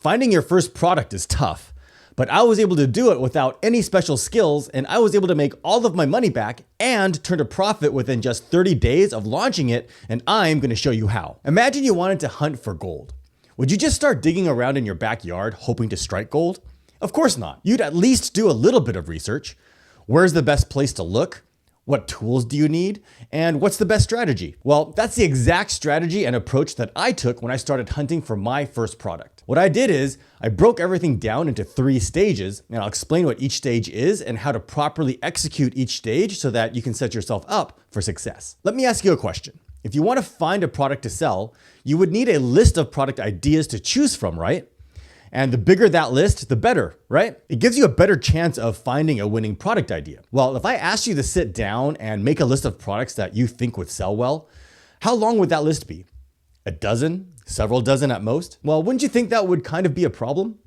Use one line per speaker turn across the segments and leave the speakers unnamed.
Finding your first product is tough, but I was able to do it without any special skills, and I was able to make all of my money back and turn a profit within just 30 days of launching it, and I'm going to show you how. Imagine you wanted to hunt for gold. Would you just start digging around in your backyard hoping to strike gold? Of course not. You'd at least do a little bit of research. Where's the best place to look? What tools do you need? And what's the best strategy? Well, that's the exact strategy and approach that I took when I started hunting for my first product. What I did is I broke everything down into 3 stages, and I'll explain what each stage is and how to properly execute each stage so that you can set yourself up for success. Let me ask you a question. If you want to find a product to sell, you would need a list of product ideas to choose from, right? And the bigger that list, the better, right? It gives you a better chance of finding a winning product idea. Well, if I asked you to sit down and make a list of products that you think would sell well, how long would that list be? A dozen? Several dozen at most? Well, wouldn't you think that would kind of be a problem?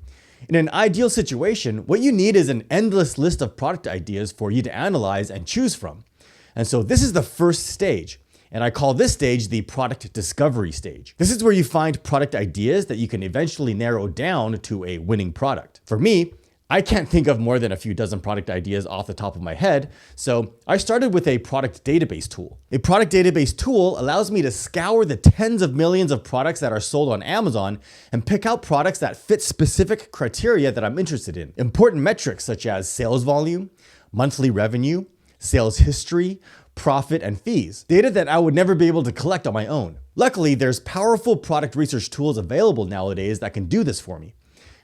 In an ideal situation, what you need is an endless list of product ideas for you to analyze and choose from. And so this is the first stage. And I call this stage the product discovery stage. This is where you find product ideas that you can eventually narrow down to a winning product. For me, I can't think of more than a few dozen product ideas off the top of my head, so I started with a product database tool. A product database tool allows me to scour the tens of millions of products that are sold on Amazon and pick out products that fit specific criteria that I'm interested in. Important metrics such as sales volume, monthly revenue, sales history, profit, and fees. Data that I would never be able to collect on my own. Luckily, there's powerful product research tools available nowadays that can do this for me.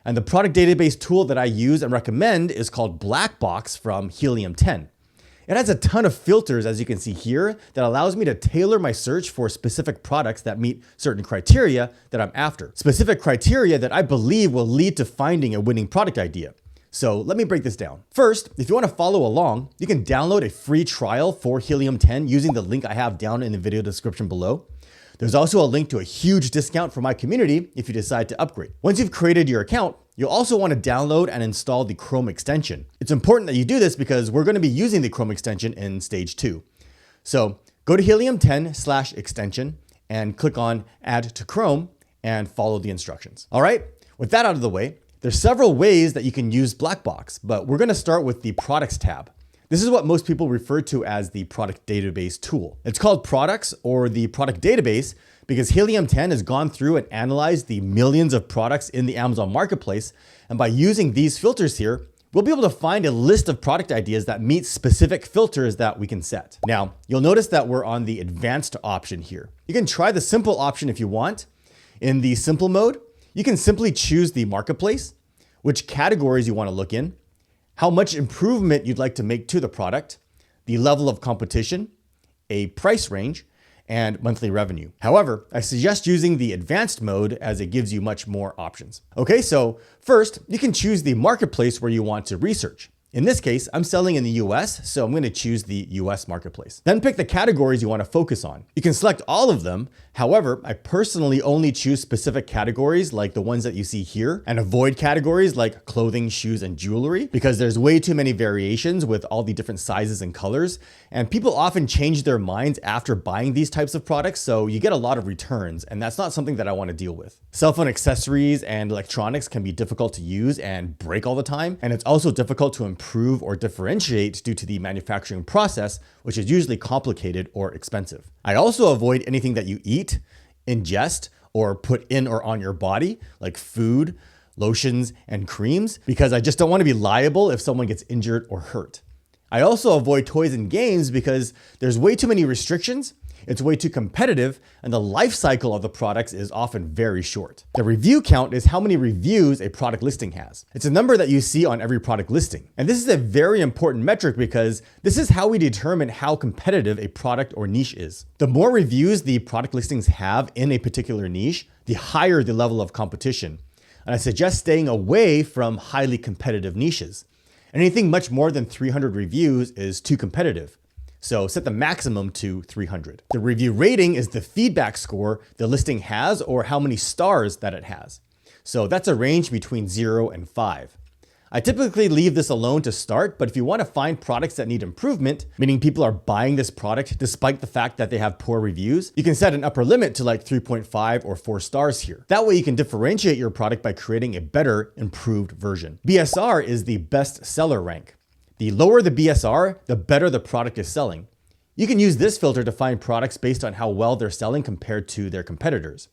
And the product database tool that I use and recommend is called Blackbox from Helium 10. It has a ton of filters, as you can see here, that allows me to tailor my search for specific products that meet certain criteria that I'm after. Specific criteria that I believe will lead to finding a winning product idea. So let me break this down. First, if you want to follow along, you can download a free trial for Helium 10 using the link I have down in the video description below. There's also a link to a huge discount for my community if you decide to upgrade. Once you've created your account, you'll also want to download and install the Chrome extension. It's important that you do this because we're going to be using the Chrome extension in stage 2. So go to Helium 10/extension and click on Add to Chrome and follow the instructions. All right, with that out of the way, there's several ways that you can use Blackbox, but we're going to start with the Products tab. This is what most people refer to as the product database tool. It's called Products or the product database because Helium 10 has gone through and analyzed the millions of products in the Amazon marketplace. And by using these filters here, we'll be able to find a list of product ideas that meet specific filters that we can set. Now, you'll notice that we're on the advanced option here. You can try the simple option if you want. In the simple mode, you can simply choose the marketplace, which categories you want to look in, how much improvement you'd like to make to the product, the level of competition, a price range, and monthly revenue. However, I suggest using the advanced mode as it gives you much more options. Okay, so first, you can choose the marketplace where you want to research. In this case, I'm selling in the US, so I'm going to choose the US marketplace. Then pick the categories you want to focus on. You can select all of them. However, I personally only choose specific categories like the ones that you see here and avoid categories like clothing, shoes, and jewelry because there's way too many variations with all the different sizes and colors. And people often change their minds after buying these types of products, so you get a lot of returns, and that's not something that I want to deal with. Cell phone accessories and electronics can be difficult to use and break all the time, and it's also difficult to improve or differentiate due to the manufacturing process, which is usually complicated or expensive. I also avoid anything that you eat, ingest, or put in or on your body, like food, lotions, and creams, because I just don't want to be liable if someone gets injured or hurt. I also avoid toys and games because there's way too many restrictions, it's way too competitive, and the life cycle of the products is often very short. The review count is how many reviews a product listing has. It's a number that you see on every product listing. And this is a very important metric because this is how we determine how competitive a product or niche is. The more reviews the product listings have in a particular niche, the higher the level of competition. And I suggest staying away from highly competitive niches. Anything much more than 300 reviews is too competitive. So set the maximum to 300. The review rating is the feedback score the listing has or how many stars that it has. So that's a range between 0 and 5. I typically leave this alone to start, but if you want to find products that need improvement, meaning people are buying this product despite the fact that they have poor reviews, you can set an upper limit to like 3.5 or 4 stars here. That way you can differentiate your product by creating a better, improved version. BSR is the best seller rank. The lower the BSR, the better the product is selling. You can use this filter to find products based on how well they're selling compared to their competitors.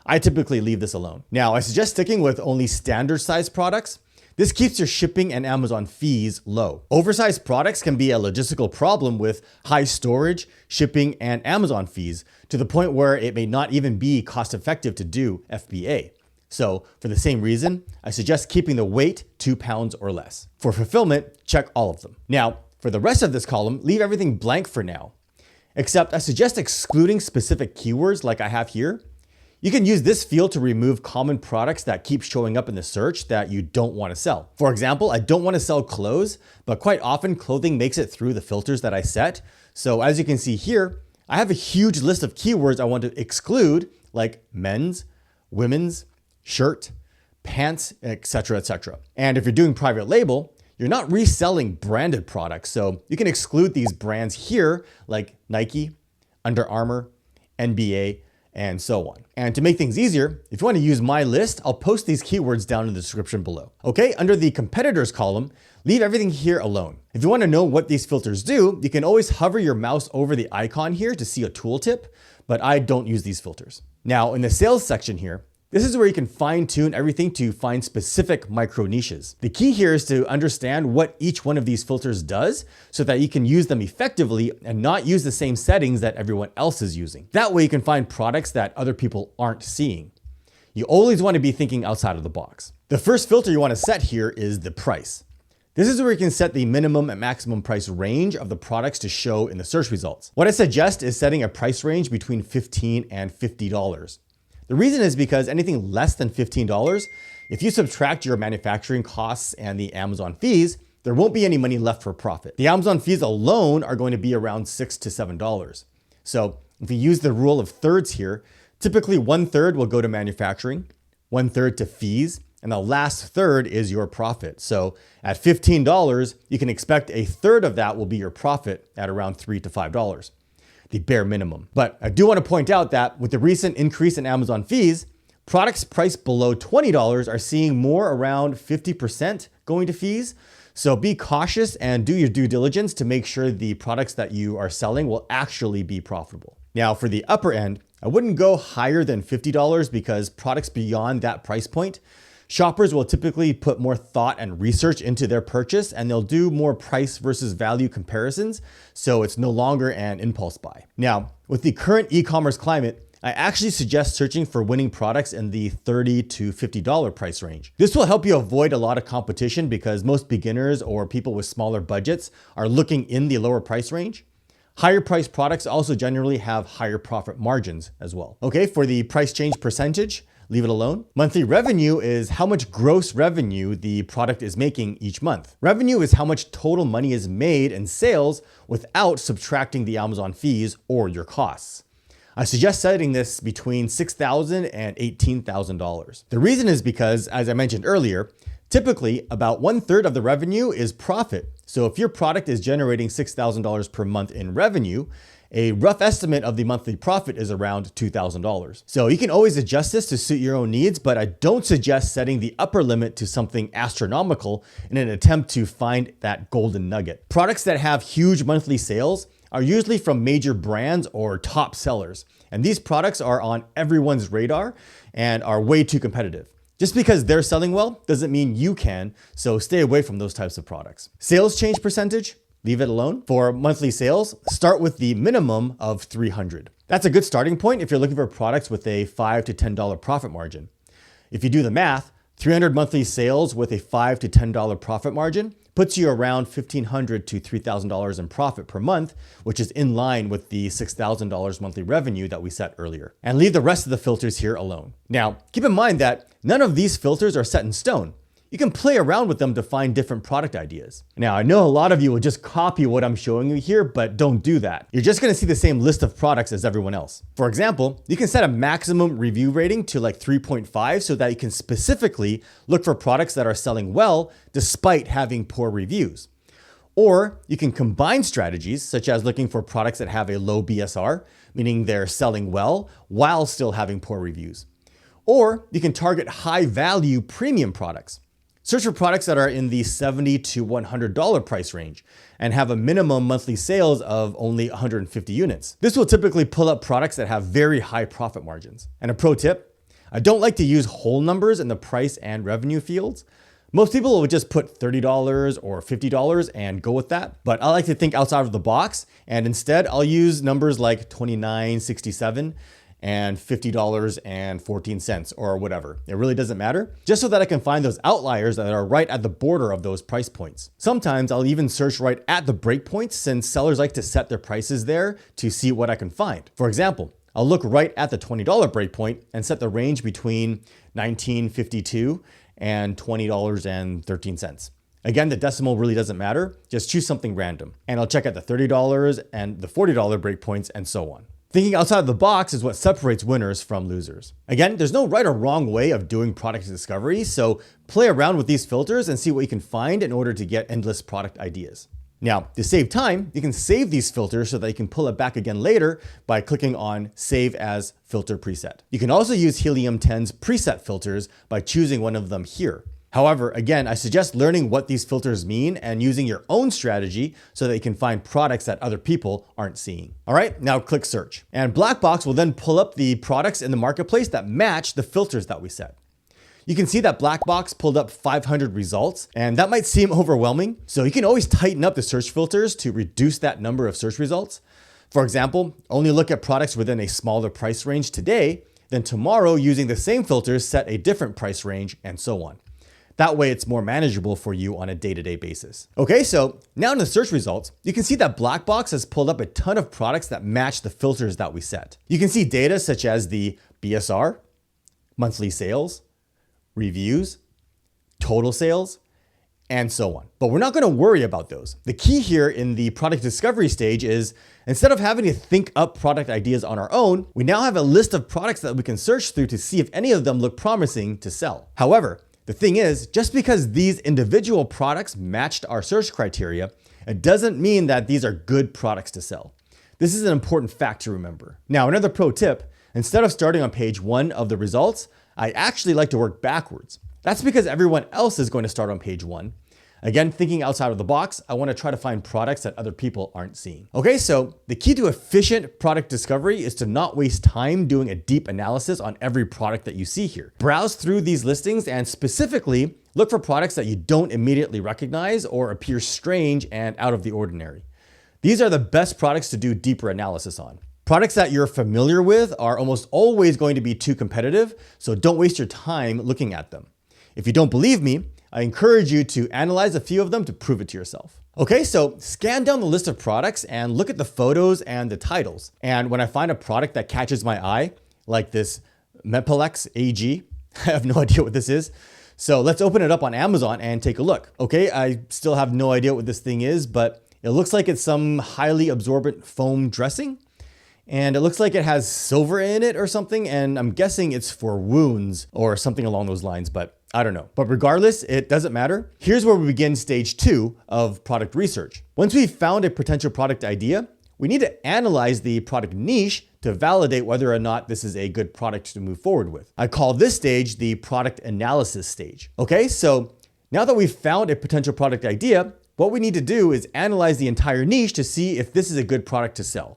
I typically leave this alone. Now, I suggest sticking with only standard size products. This keeps your shipping and Amazon fees low. Oversized products can be a logistical problem with high storage, shipping, and Amazon fees to the point where it may not even be cost effective to do FBA. So for the same reason, I suggest keeping the weight 2 pounds or less. For fulfillment, check all of them. Now, for the rest of this column, leave everything blank for now. Except I suggest excluding specific keywords like I have here. You can use this field to remove common products that keep showing up in the search that you don't want to sell. For example, I don't want to sell clothes, but quite often clothing makes it through the filters that I set. So as you can see here, I have a huge list of keywords I want to exclude, like men's, women's, shirt, pants, etc., etc. And if you're doing private label, you're not reselling branded products. So you can exclude these brands here, like Nike, Under Armour, NBA, and so on. And to make things easier, if you want to use my list, I'll post these keywords down in the description below. Okay, under the competitors column, leave everything here alone. If you want to know what these filters do, you can always hover your mouse over the icon here to see a tooltip, but I don't use these filters. Now, in the sales section here, this is where you can fine tune everything to find specific micro niches. The key here is to understand what each one of these filters does so that you can use them effectively and not use the same settings that everyone else is using. That way you can find products that other people aren't seeing. You always want to be thinking outside of the box. The first filter you want to set here is the price. This is where you can set the minimum and maximum price range of the products to show in the search results. What I suggest is setting a price range between $15 and $50. The reason is because anything less than $15, if you subtract your manufacturing costs and the Amazon fees, there won't be any money left for profit. The Amazon fees alone are going to be around $6 to $7. So if you use the rule of thirds here, typically 1/3 will go to manufacturing, 1/3 to fees, and the last third is your profit. So at $15, you can expect a third of that will be your profit at around $3 to $5. The bare minimum. But I do want to point out that with the recent increase in Amazon fees, products priced below $20 are seeing more around 50% going to fees. So be cautious and do your due diligence to make sure the products that you are selling will actually be profitable. Now for the upper end, I wouldn't go higher than $50 because products beyond that price point, shoppers will typically put more thought and research into their purchase and they'll do more price versus value comparisons, so it's no longer an impulse buy. Now, with the current e-commerce climate, I actually suggest searching for winning products in the $30 to $50 price range. This will help you avoid a lot of competition because most beginners or people with smaller budgets are looking in the lower price range. Higher priced products also generally have higher profit margins as well. Okay, for the price change percentage, leave it alone. Monthly revenue is how much gross revenue the product is making each month. Revenue is how much total money is made in sales without subtracting the Amazon fees or your costs. I suggest setting this between $6,000 and $18,000. The reason is because, as I mentioned earlier, typically about 1/3 of the revenue is profit. So if your product is generating $6,000 per month in revenue, a rough estimate of the monthly profit is around $2,000. So you can always adjust this to suit your own needs, but I don't suggest setting the upper limit to something astronomical in an attempt to find that golden nugget. Products that have huge monthly sales are usually from major brands or top sellers. And these products are on everyone's radar and are way too competitive. Just because they're selling well doesn't mean you can, so stay away from those types of products. Sales change percentage, leave it alone. For monthly sales, start with the minimum of $300. That's a good starting point if you're looking for products with a $5 to $10 profit margin. If you do the math, 300 monthly sales with a $5 to $10 profit margin puts you around $1,500 to $3,000 in profit per month, which is in line with the $6,000 monthly revenue that we set earlier. And leave the rest of the filters here alone. Now, keep in mind that none of these filters are set in stone. you can play around with them to find different product ideas. Now, I know a lot of you will just copy what I'm showing you here, but don't do that. You're just gonna see the same list of products as everyone else. For example, you can set a maximum review rating to like 3.5 so that you can specifically look for products that are selling well despite having poor reviews. Or you can combine strategies such as looking for products that have a low BSR, meaning they're selling well while still having poor reviews. Or you can target high value premium products. Search for products that are in the $70 to $100 price range and have a minimum monthly sales of only 150 units. This will typically pull up products that have very high profit margins. And a pro tip, I don't like to use whole numbers in the price and revenue fields. Most people would just put $30 or $50 and go with that, but I like to think outside of the box, and instead I'll use numbers like $29.67 and $50.14 or whatever. It really doesn't matter, just so that I can find those outliers that are right at the border of those price points. Sometimes I'll even search right at the breakpoints since sellers like to set their prices there to see what I can find. For example, I'll look right at the $20 breakpoint and set the range between $19.52 and $20.13. Again, the decimal really doesn't matter. Just choose something random. And I'll check at the $30 and the $40 breakpoints and so on. Thinking outside of the box is what separates winners from losers. Again, there's no right or wrong way of doing product discovery, so play around with these filters and see what you can find in order to get endless product ideas. Now, to save time, you can save these filters so that you can pull it back again later by clicking on Save as Filter Preset. You can also use Helium 10's preset filters by choosing one of them here. However, again, I suggest learning what these filters mean and using your own strategy so that you can find products that other people aren't seeing. All right, now click search. And Blackbox will then pull up the products in the marketplace that match the filters that we set. You can see that Blackbox pulled up 500 results, and that might seem overwhelming. So you can always tighten up the search filters to reduce that number of search results. For example, only look at products within a smaller price range today, then tomorrow using the same filters set a different price range and so on. That way it's more manageable for you on a day-to-day basis. Okay, so now in the search results, you can see that Blackbox has pulled up a ton of products that match the filters that we set. You can see data such as the BSR, monthly sales, reviews, total sales, and so on. But we're not going to worry about those. The key here in the product discovery stage is instead of having to think up product ideas on our own, we now have a list of products that we can search through to see if any of them look promising to sell. However, the thing is, just because these individual products matched our search criteria, it doesn't mean that these are good products to sell. This is an important fact to remember. Now, another pro tip, instead of starting on page 1 of the results, I actually like to work backwards. That's because everyone else is going to start on page 1. Again, thinking outside of the box, I want to try to find products that other people aren't seeing. Okay, so the key to efficient product discovery is to not waste time doing a deep analysis on every product that you see here. Browse through these listings and specifically look for products that you don't immediately recognize or appear strange and out of the ordinary. These are the best products to do deeper analysis on. Products that you're familiar with are almost always going to be too competitive, so don't waste your time looking at them. If you don't believe me, I encourage you to analyze a few of them to prove it to yourself. Okay, so scan down the list of products and look at the photos and the titles. And when I find a product that catches my eye, like this Mepilex AG, I have no idea what this is. So let's open it up on Amazon and take a look. Okay, I still have no idea what this thing is, but it looks like it's some highly absorbent foam dressing. And it looks like it has silver in it or something, and I'm guessing it's for wounds or something along those lines, but I don't know. But regardless, it doesn't matter. Here's where we begin stage 2 of product research. Once we've found a potential product idea, we need to analyze the product niche to validate whether or not this is a good product to move forward with. I call this stage the product analysis stage. Okay, so now that we've found a potential product idea, what we need to do is analyze the entire niche to see if this is a good product to sell.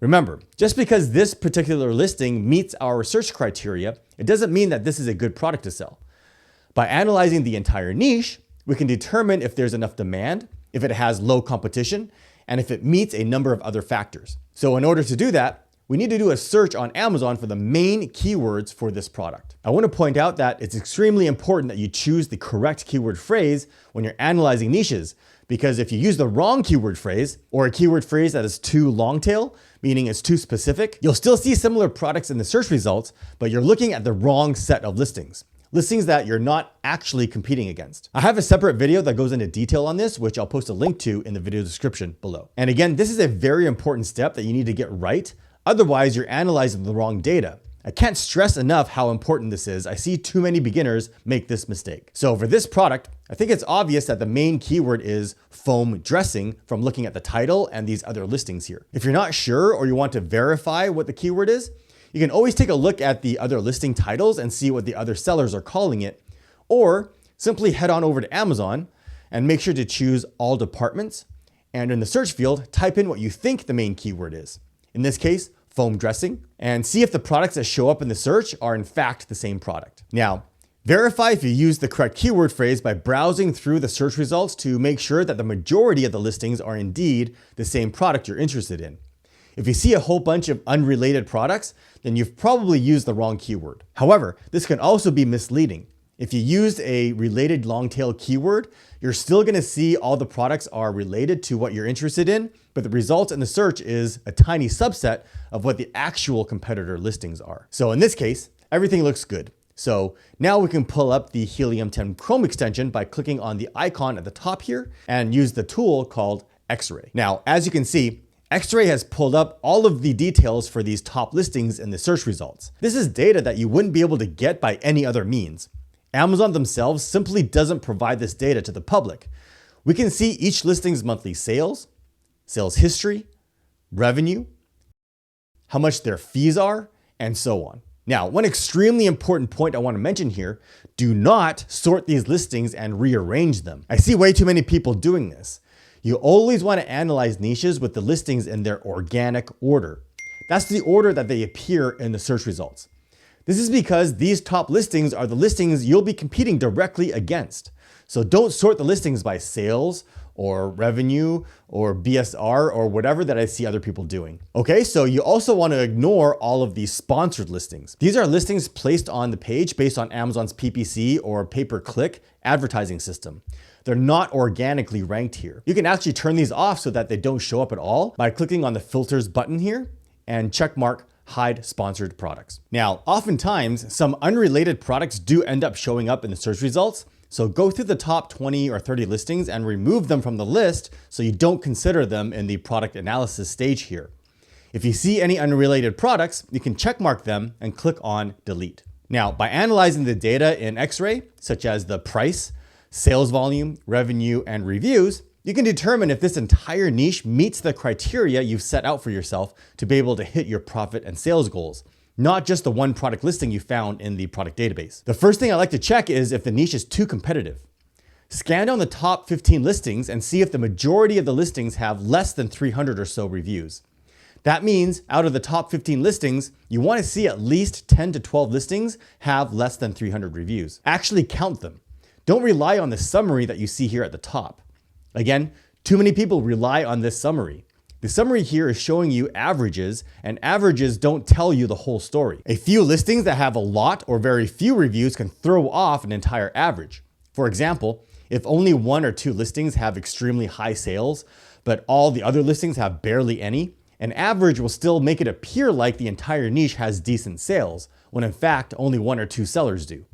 Remember, just because this particular listing meets our search criteria, it doesn't mean that this is a good product to sell. By analyzing the entire niche, we can determine if there's enough demand, if it has low competition, and if it meets a number of other factors. So in order to do that, we need to do a search on Amazon for the main keywords for this product. I want to point out that it's extremely important that you choose the correct keyword phrase when you're analyzing niches, because if you use the wrong keyword phrase or a keyword phrase that is too long tail, meaning it's too specific, you'll still see similar products in the search results, but you're looking at the wrong set of listings. listings that you're not actually competing against. I have a separate video that goes into detail on this, which I'll post a link to in the video description below. And again, this is a very important step that you need to get right. Otherwise, you're analyzing the wrong data. I can't stress enough how important this is. I see too many beginners make this mistake. So for this product, I think it's obvious that the main keyword is foam dressing from looking at the title and these other listings here. If you're not sure or you want to verify what the keyword is, you can always take a look at the other listing titles and see what the other sellers are calling it, or simply head on over to Amazon and make sure to choose all departments. And in the search field, type in what you think the main keyword is. In this case, foam dressing, and see if the products that show up in the search are in fact the same product. Now, verify if you use the correct keyword phrase by browsing through the search results to make sure that the majority of the listings are indeed the same product you're interested in. If you see a whole bunch of unrelated products, then you've probably used the wrong keyword. However, this can also be misleading. If you used a related long tail keyword, you're still gonna see all the products are related to what you're interested in, but the result in the search is a tiny subset of what the actual competitor listings are. So in this case, everything looks good. So now we can pull up the Helium 10 Chrome extension by clicking on the icon at the top here and use the tool called X-Ray. Now, as you can see, X-Ray has pulled up all of the details for these top listings in the search results. This is data that you wouldn't be able to get by any other means. Amazon themselves simply doesn't provide this data to the public. We can see each listing's monthly sales, sales history, revenue, how much their fees are, and so on. Now, one extremely important point I want to mention here, do not sort these listings and rearrange them. I see way too many people doing this. You always want to analyze niches with the listings in their organic order. That's the order that they appear in the search results. This is because these top listings are the listings you'll be competing directly against. So don't sort the listings by sales or revenue or BSR or whatever that I see other people doing. Okay, so you also want to ignore all of these sponsored listings. These are listings placed on the page based on Amazon's PPC or pay-per-click advertising system. They're not organically ranked here. You can actually turn these off so that they don't show up at all by clicking on the filters button here and check mark hide sponsored products. Now, oftentimes some unrelated products do end up showing up in the search results. So go through the top 20 or 30 listings and remove them from the list so you don't consider them in the product analysis stage here. If you see any unrelated products, you can check mark them and click on delete. Now, by analyzing the data in X-Ray, such as the price, sales volume, revenue, and reviews, you can determine if this entire niche meets the criteria you've set out for yourself to be able to hit your profit and sales goals, not just the one product listing you found in the product database. The first thing I like to check is if the niche is too competitive. Scan down the top 15 listings and see if the majority of the listings have less than 300 or so reviews. That means out of the top 15 listings, you want to see at least 10 to 12 listings have less than 300 reviews. Actually count them. Don't rely on the summary that you see here at the top. Again, too many people rely on this summary. The summary here is showing you averages, and averages don't tell you the whole story. A few listings that have a lot or very few reviews can throw off an entire average. For example, if only 1 or 2 listings have extremely high sales, but all the other listings have barely any, an average will still make it appear like the entire niche has decent sales, when in fact only 1 or 2 sellers do.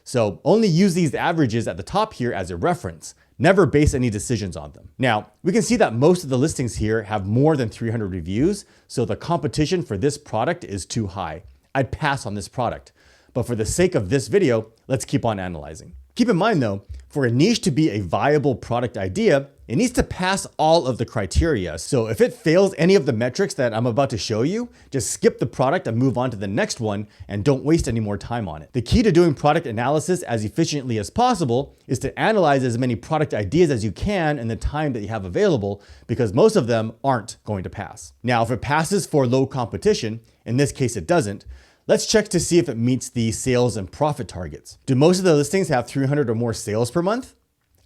So only use these averages at the top here as a reference. Never base any decisions on them. Now, we can see that most of the listings here have more than 300 reviews, so the competition for this product is too high. I'd pass on this product. But for the sake of this video, let's keep on analyzing. Keep in mind though, for a niche to be a viable product idea, it needs to pass all of the criteria. So if it fails any of the metrics that I'm about to show you, just skip the product and move on to the next one and don't waste any more time on it. The key to doing product analysis as efficiently as possible is to analyze as many product ideas as you can in the time that you have available, because most of them aren't going to pass. Now, if it passes for low competition, in this case it doesn't, let's check to see if it meets the sales and profit targets. Do most of the listings have 300 or more sales per month?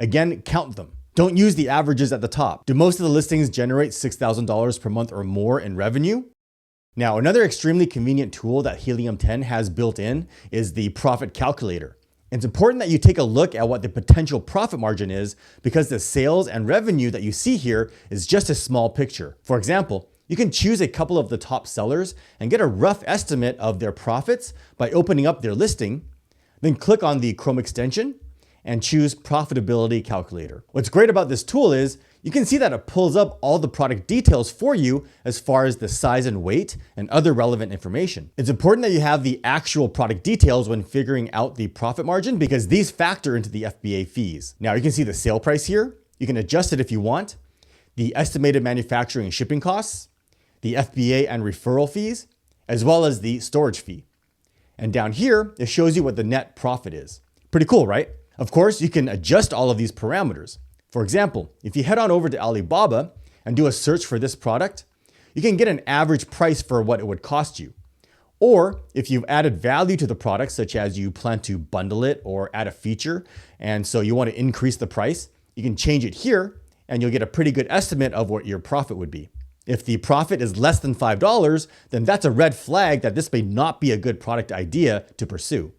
Again, count them. Don't use the averages at the top. Do most of the listings generate $6,000 per month or more in revenue? Now, another extremely convenient tool that Helium 10 has built in is the Profit Calculator. It's important that you take a look at what the potential profit margin is, because the sales and revenue that you see here is just a small picture. For example, you can choose a couple of the top sellers and get a rough estimate of their profits by opening up their listing, Then click on the Chrome extension and choose Profitability Calculator. What's great about this tool is you can see that it pulls up all the product details for you as far as the size and weight and other relevant information. It's important that you have the actual product details when figuring out the profit margin because these factor into the FBA fees. Now you can see the sale price here. You can adjust it if you want, the estimated manufacturing and shipping costs, the FBA and referral fees, as well as the storage fee. And down here, it shows you what the net profit is. Pretty cool, right? Of course, you can adjust all of these parameters. For example, if you head on over to Alibaba and do a search for this product, you can get an average price for what it would cost you. Or if you've added value to the product, such as you plan to bundle it or add a feature, and so you want to increase the price, you can change it here and you'll get a pretty good estimate of what your profit would be. If the profit is less than $5, then that's a red flag that this may not be a good product idea to pursue.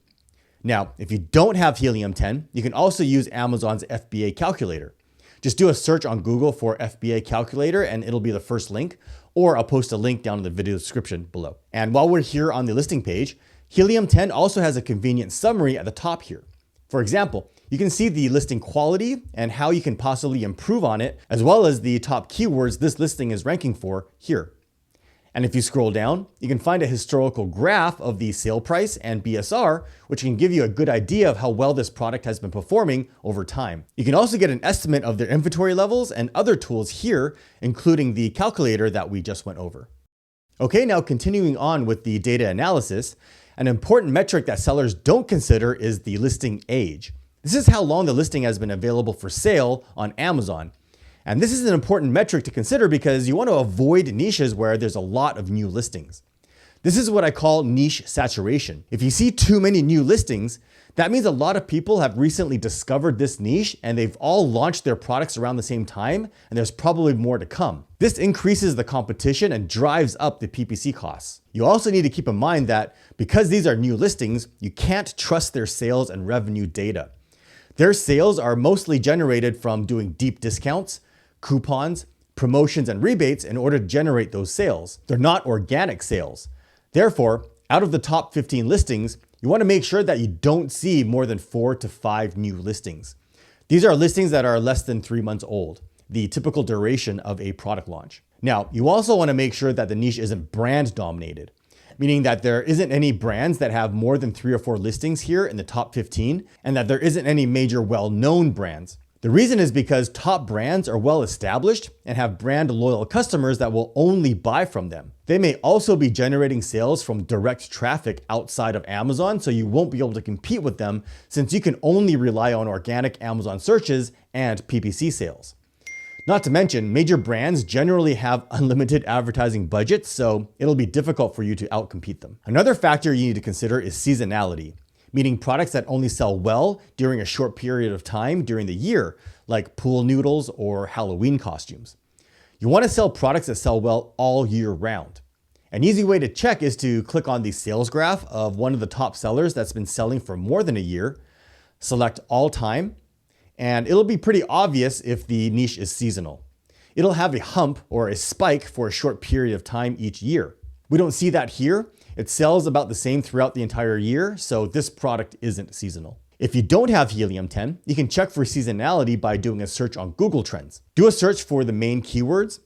Now, if you don't have Helium-10, you can also use Amazon's FBA Calculator. Just do a search on Google for FBA Calculator and it'll be the first link, or I'll post a link down in the video description below. And while we're here on the listing page, Helium-10 also has a convenient summary at the top here. For example, you can see the listing quality and how you can possibly improve on it, as well as the top keywords this listing is ranking for here. And if you scroll down, you can find a historical graph of the sale price and BSR, which can give you a good idea of how well this product has been performing over time. You can also get an estimate of their inventory levels and other tools here, including the calculator that we just went over. Okay, now continuing on with the data analysis, an important metric that sellers don't consider is the listing age. This is how long the listing has been available for sale on Amazon. And this is an important metric to consider because you want to avoid niches where there's a lot of new listings. This is what I call niche saturation. If you see too many new listings, that means a lot of people have recently discovered this niche and they've all launched their products around the same time, and there's probably more to come. This increases the competition and drives up the PPC costs. You also need to keep in mind that because these are new listings, you can't trust their sales and revenue data. Their sales are mostly generated from doing deep discounts, coupons, promotions, and rebates in order to generate those sales. They're not organic sales. Therefore, out of the top 15 listings, you want to make sure that you don't see more than 4 to 5 new listings. These are listings that are less than 3 months old, the typical duration of a product launch. Now, you also want to make sure that the niche isn't brand dominated, meaning that there isn't any brands that have more than 3 or 4 listings here in the top 15, and that there isn't any major well-known brands. The reason is because top brands are well established and have brand loyal customers that will only buy from them. They may also be generating sales from direct traffic outside of Amazon, so you won't be able to compete with them since you can only rely on organic Amazon searches and PPC sales. Not to mention, major brands generally have unlimited advertising budgets, so it'll be difficult for you to outcompete them. Another factor you need to consider is seasonality, meaning products that only sell well during a short period of time during the year, like pool noodles or Halloween costumes. You want to sell products that sell well all year round. An easy way to check is to click on the sales graph of one of the top sellers that's been selling for more than a year, select all time, and it'll be pretty obvious if the niche is seasonal. It'll have a hump or a spike for a short period of time each year. We don't see that here. It sells about the same throughout the entire year, so this product isn't seasonal. If you don't have Helium-10, you can check for seasonality by doing a search on Google Trends. Do a search for the main keywords,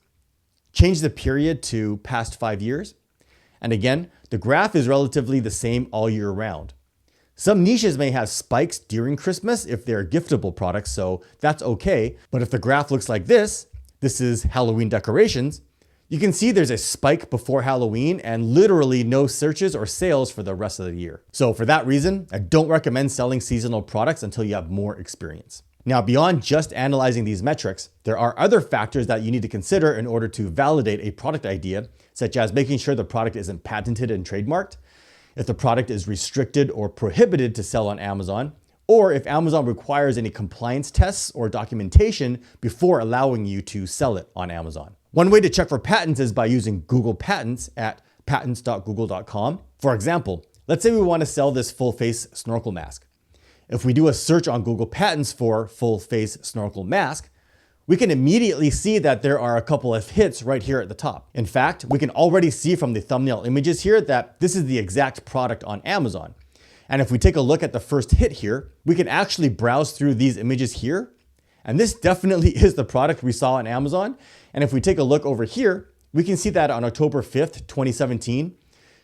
change the period to past 5 years, and again, the graph is relatively the same all year round. Some niches may have spikes during Christmas if they're giftable products, so that's okay, but if the graph looks like this is Halloween decorations, you can see there's a spike before Halloween and literally no searches or sales for the rest of the year. So for that reason, I don't recommend selling seasonal products until you have more experience. Now, beyond just analyzing these metrics, there are other factors that you need to consider in order to validate a product idea, such as making sure the product isn't patented and trademarked, if the product is restricted or prohibited to sell on Amazon, or if Amazon requires any compliance tests or documentation before allowing you to sell it on Amazon. One way to check for patents is by using Google Patents at patents.google.com. For example, let's say we want to sell this full face snorkel mask. If we do a search on Google Patents for full face snorkel mask, we can immediately see that there are a couple of hits right here at the top. In fact, we can already see from the thumbnail images here that this is the exact product on Amazon. And if we take a look at the first hit here, we can actually browse through these images here. And this definitely is the product we saw on Amazon. And if we take a look over here, we can see that on October 5th, 2017,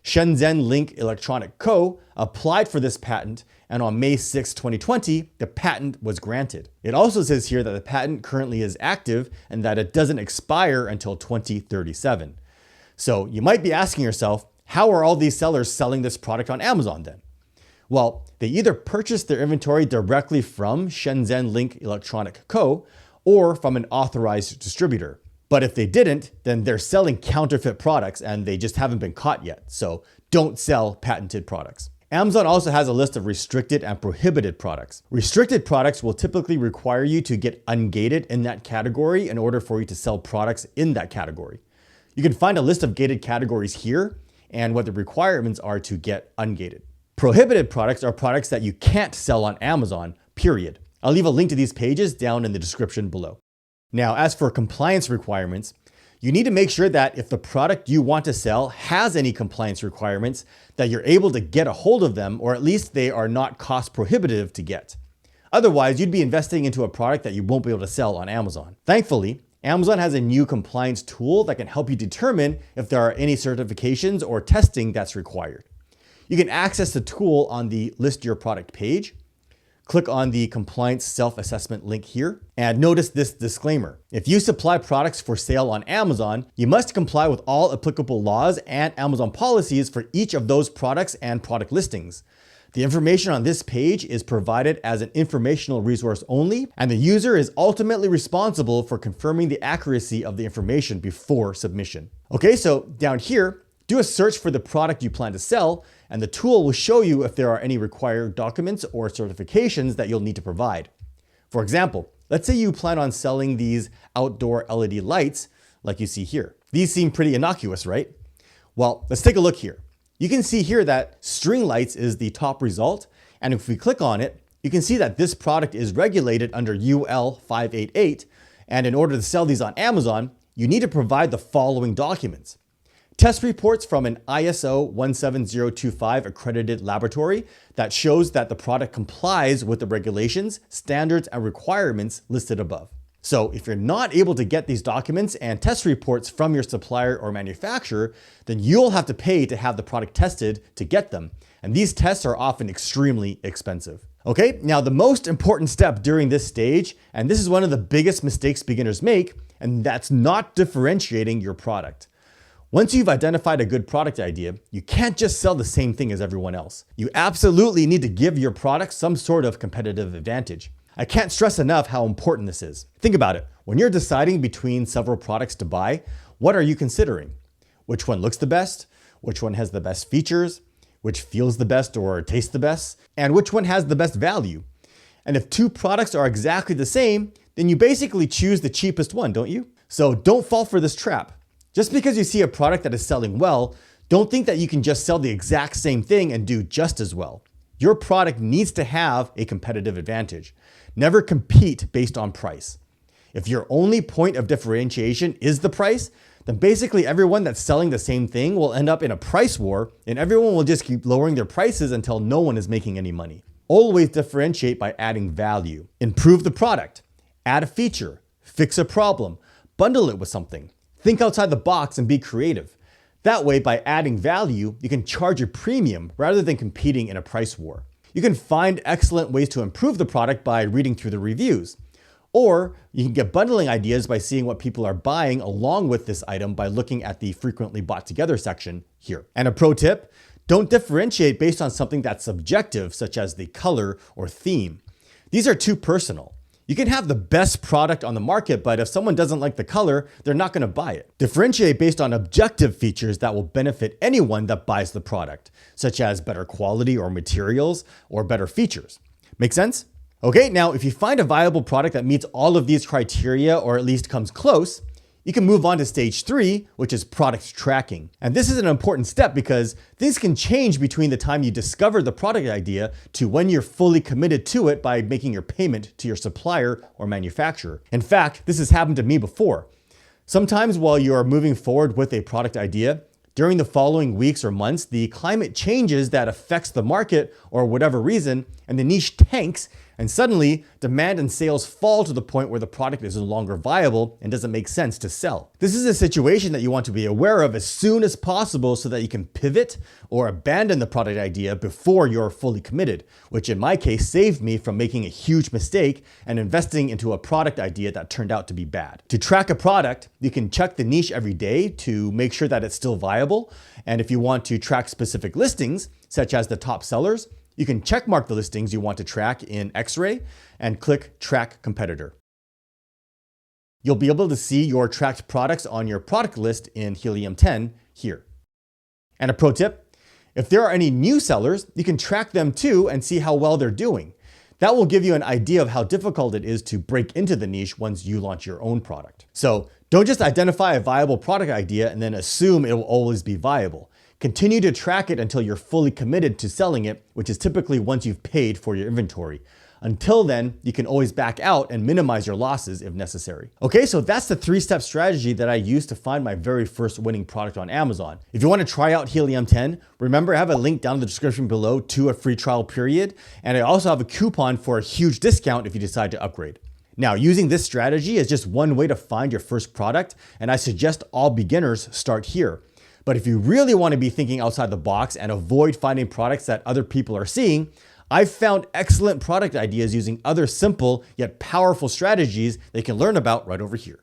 Shenzhen Link Electronic Co. applied for this patent, and on May 6, 2020, the patent was granted. It also says here that the patent currently is active and that it doesn't expire until 2037. So you might be asking yourself, how are all these sellers selling this product on Amazon then? Well, they either purchased their inventory directly from Shenzhen Link Electronic Co. or from an authorized distributor. But if they didn't, then they're selling counterfeit products and they just haven't been caught yet. So don't sell patented products. Amazon also has a list of restricted and prohibited products. Restricted products will typically require you to get ungated in that category in order for you to sell products in that category. You can find a list of gated categories here and what the requirements are to get ungated. Prohibited products are products that you can't sell on Amazon, period. I'll leave a link to these pages down in the description below. Now, as for compliance requirements, you need to make sure that if the product you want to sell has any compliance requirements, that you're able to get a hold of them, or at least they are not cost prohibitive to get. Otherwise, you'd be investing into a product that you won't be able to sell on Amazon. Thankfully, Amazon has a new compliance tool that can help you determine if there are any certifications or testing that's required. You can access the tool on the List Your Product page. Click on the compliance self-assessment link here and notice this disclaimer. If you supply products for sale on Amazon, you must comply with all applicable laws and Amazon policies for each of those products and product listings. The information on this page is provided as an informational resource only, and the user is ultimately responsible for confirming the accuracy of the information before submission. Okay, so down here, do a search for the product you plan to sell, and the tool will show you if there are any required documents or certifications that you'll need to provide. For example, let's say you plan on selling these outdoor LED lights like you see here. These seem pretty innocuous, right? Well, let's take a look here. You can see here that string lights is the top result, and if we click on it, you can see that this product is regulated under UL 588, and in order to sell these on Amazon, you need to provide the following documents. Test reports from an ISO 17025 accredited laboratory that shows that the product complies with the regulations, standards, and requirements listed above. So if you're not able to get these documents and test reports from your supplier or manufacturer, then you'll have to pay to have the product tested to get them. And these tests are often extremely expensive. Okay, now the most important step during this stage, and this is one of the biggest mistakes beginners make, and that's not differentiating your product. Once you've identified a good product idea, you can't just sell the same thing as everyone else. You absolutely need to give your product some sort of competitive advantage. I can't stress enough how important this is. Think about it. When you're deciding between several products to buy, what are you considering? Which one looks the best? Which one has the best features? Which feels the best or tastes the best? And which one has the best value? And if two products are exactly the same, then you basically choose the cheapest one, don't you? So don't fall for this trap. Just because you see a product that is selling well, don't think that you can just sell the exact same thing and do just as well. Your product needs to have a competitive advantage. Never compete based on price. If your only point of differentiation is the price, then basically everyone that's selling the same thing will end up in a price war, and everyone will just keep lowering their prices until no one is making any money. Always differentiate by adding value. Improve the product. Add a feature. Fix a problem. Bundle it with something. Think outside the box and be creative. That way, by adding value, you can charge a premium rather than competing in a price war. You can find excellent ways to improve the product by reading through the reviews. Or you can get bundling ideas by seeing what people are buying along with this item by looking at the frequently bought together section here. And a pro tip, don't differentiate based on something that's subjective, such as the color or theme. These are too personal. You can have the best product on the market, but if someone doesn't like the color, they're not going to buy it. Differentiate based on objective features that will benefit anyone that buys the product, such as better quality or materials or better features. Make sense? Okay, now if you find a viable product that meets all of these criteria or at least comes close, you can move on to stage 3, which is product tracking. And this is an important step because things can change between the time you discover the product idea to when you're fully committed to it by making your payment to your supplier or manufacturer. In fact, this has happened to me before. Sometimes while you're moving forward with a product idea, during the following weeks or months, the climate changes that affects the market or whatever reason, and the niche tanks, and suddenly demand and sales fall to the point where the product is no longer viable and doesn't make sense to sell. This is a situation that you want to be aware of as soon as possible so that you can pivot or abandon the product idea before you're fully committed, which in my case saved me from making a huge mistake and investing into a product idea that turned out to be bad. To track a product, you can check the niche every day to make sure that it's still viable. And if you want to track specific listings, such as the top sellers, you can checkmark the listings you want to track in X-ray and click Track Competitor. You'll be able to see your tracked products on your product list in Helium 10 here. And a pro tip, if there are any new sellers, you can track them too and see how well they're doing. That will give you an idea of how difficult it is to break into the niche once you launch your own product. So don't just identify a viable product idea and then assume it will always be viable. Continue to track it until you're fully committed to selling it, which is typically once you've paid for your inventory. Until then, you can always back out and minimize your losses if necessary. Okay, so that's the 3-step strategy that I used to find my very first winning product on Amazon. If you want to try out Helium 10, remember I have a link down in the description below to a free trial period, and I also have a coupon for a huge discount if you decide to upgrade. Now, using this strategy is just one way to find your first product, and I suggest all beginners start here. But if you really want to be thinking outside the box and avoid finding products that other people are seeing, I've found excellent product ideas using other simple yet powerful strategies that you can learn about right over here.